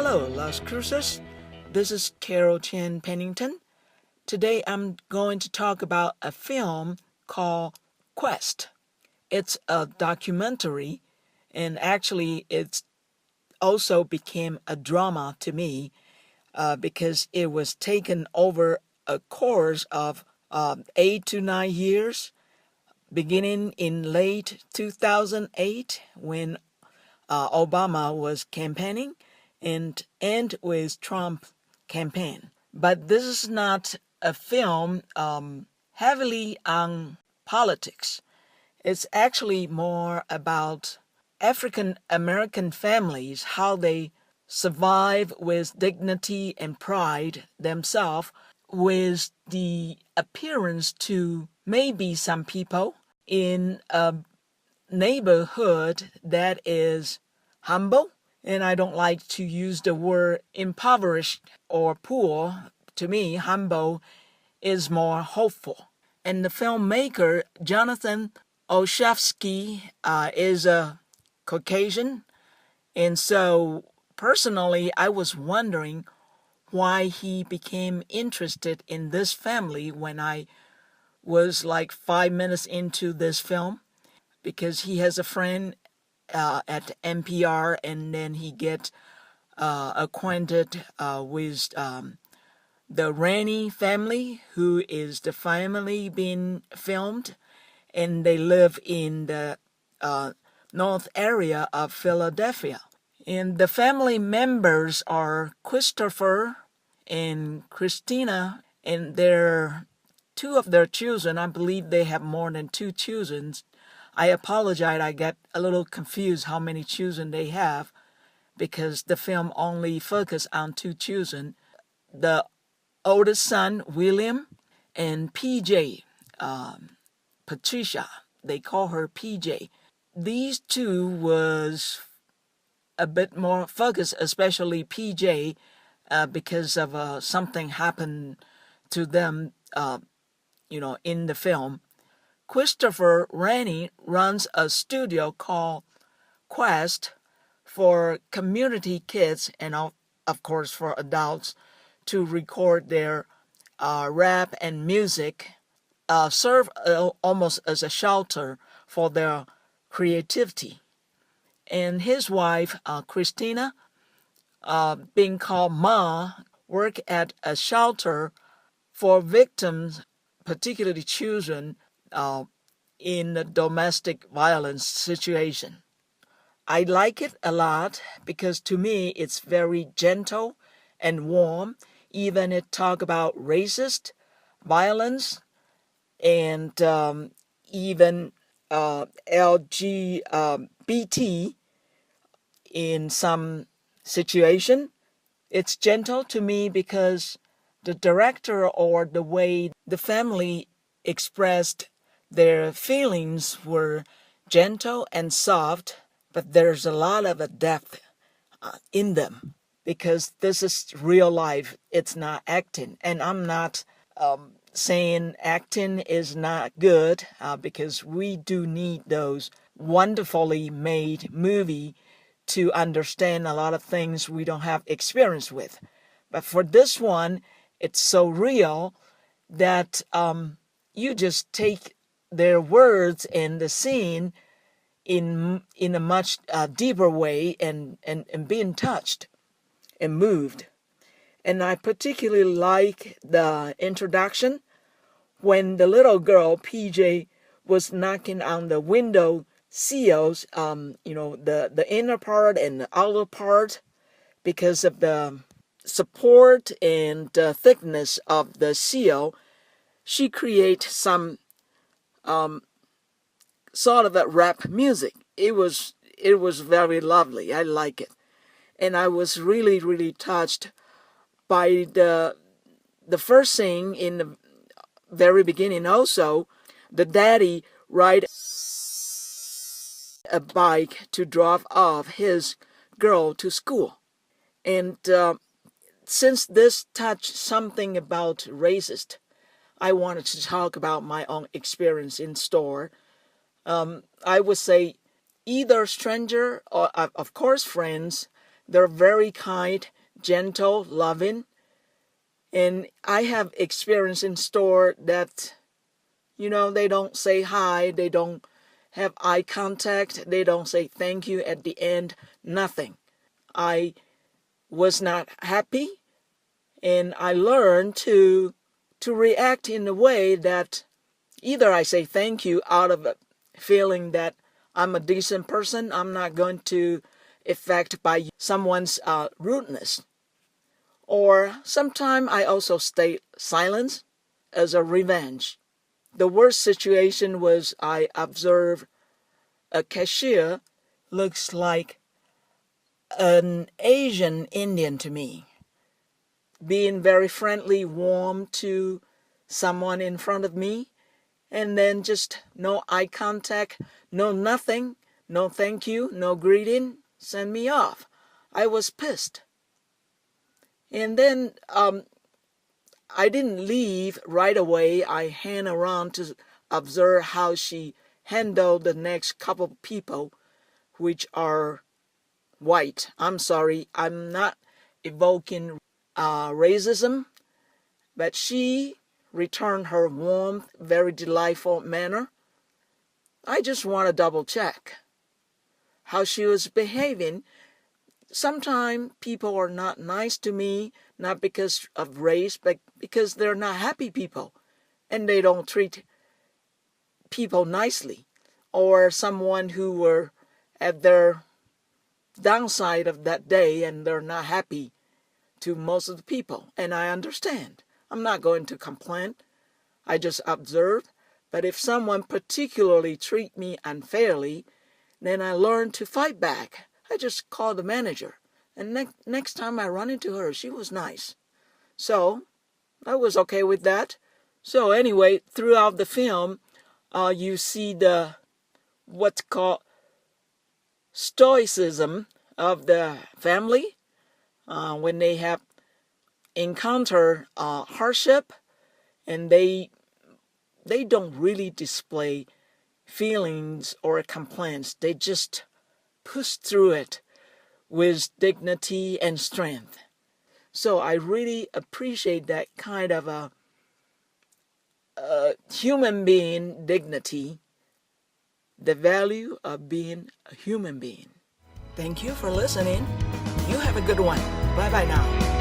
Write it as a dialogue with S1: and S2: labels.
S1: Hello, Las Cruces. This is Carol Chang-Pennington. Today I'm going to talk about a film called Quest. It's a documentary, and actually it also became a drama to me because it was taken over a course of 8 to 9 years, beginning in late 2008 when Obama was campaigning and end with Trump campaign. But this is not a film heavily on politics. It's actually more about African American families, how they survive with dignity and pride themselves, with the appearance to maybe some people in a neighborhood that is humble, and I don't like to use the word impoverished or poor. To me, humble is more hopeful. And the filmmaker, Jonathan Olszewski, is a Caucasian, and so personally, I was wondering why he became interested in this family when I was like 5 minutes into this film, because he has a friend at NPR, and then he gets acquainted with the Rennie family, who is the family being filmed, and they live in the north area of Philadelphia. And the family members are Christopher and Christina, and two of their children. I believe they have more than 2 children. I apologize, I get a little confused how many children they have, because the film only focuses on 2 children. The oldest son, William, and PJ, Patricia. They call her PJ. These two was a bit more focused, especially PJ, because of something happened to them, in the film. Christopher Rennie runs a studio called Quest for community kids and, of course, for adults to record their rap and music, serve almost as a shelter for their creativity. And his wife, Christina, being called Ma, work at a shelter for victims, particularly children, in a domestic violence situation. I like it a lot because to me it's very gentle and warm. Even it talk about racist violence and even LGBT in some situation. It's gentle to me because the director or the way the family expressed their feelings were gentle and soft, but there's a lot of a depth in them, because this is real life. It's not acting. And I'm not saying acting is not good, because we do need those wonderfully made movie to understand a lot of things we don't have experience with. But for this one, it's so real that you just take their words and the scene in a much deeper way and being touched and moved. And I particularly like the introduction when the little girl, PJ, was knocking on the window sills, the inner part and the outer part, because of the support and thickness of the seal. She creates some sort of a rap music. It was very lovely. I like it, and I was really, really touched by the first scene in the very beginning. Also, the daddy ride a bike to drop off his girl to school, and since this touched something about racist, I wanted to talk about my own experience in store. I would say either stranger or, of course, friends. They're very kind. gentle, loving. And I have experience in store that, they don't say hi, they don't have eye contact, they don't say thank you at the end, nothing. I was not happy, and I learned to react in a way that either I say thank you out of a feeling that I'm a decent person, I'm not going to affect by someone's rudeness. Or sometimes I also stay silent as a revenge. The worst situation was I observed a cashier looks like an Asian Indian to me, being very friendly, warm to someone in front of me, and then just no eye contact, no nothing, no thank you, no greeting, send me off. I was pissed. And then I didn't leave right away. I hang around to observe how she handled the next couple of people, which are white. I'm sorry, I'm not evoking racism, but she returned her warm, very delightful manner. I just want to double check how she was behaving. Sometimes people are not nice to me, not because of race, but because they're not happy people, and they don't treat people nicely, or someone who were at their downside of that day and they're not happy to most of the people. And I understand. I'm not going to complain. I just observe. But if someone particularly treat me unfairly, then I learn to fight back. I just call the manager. And next time I run into her, she was nice. So I was okay with that. So anyway, throughout the film, you see what's called stoicism of the family when they have encountered hardship, and they don't really display feelings or complaints. They just push through it with dignity and strength. So I really appreciate that kind of a human being dignity, the value of being a human being. Thank you for listening. You have a good one. Bye-bye now.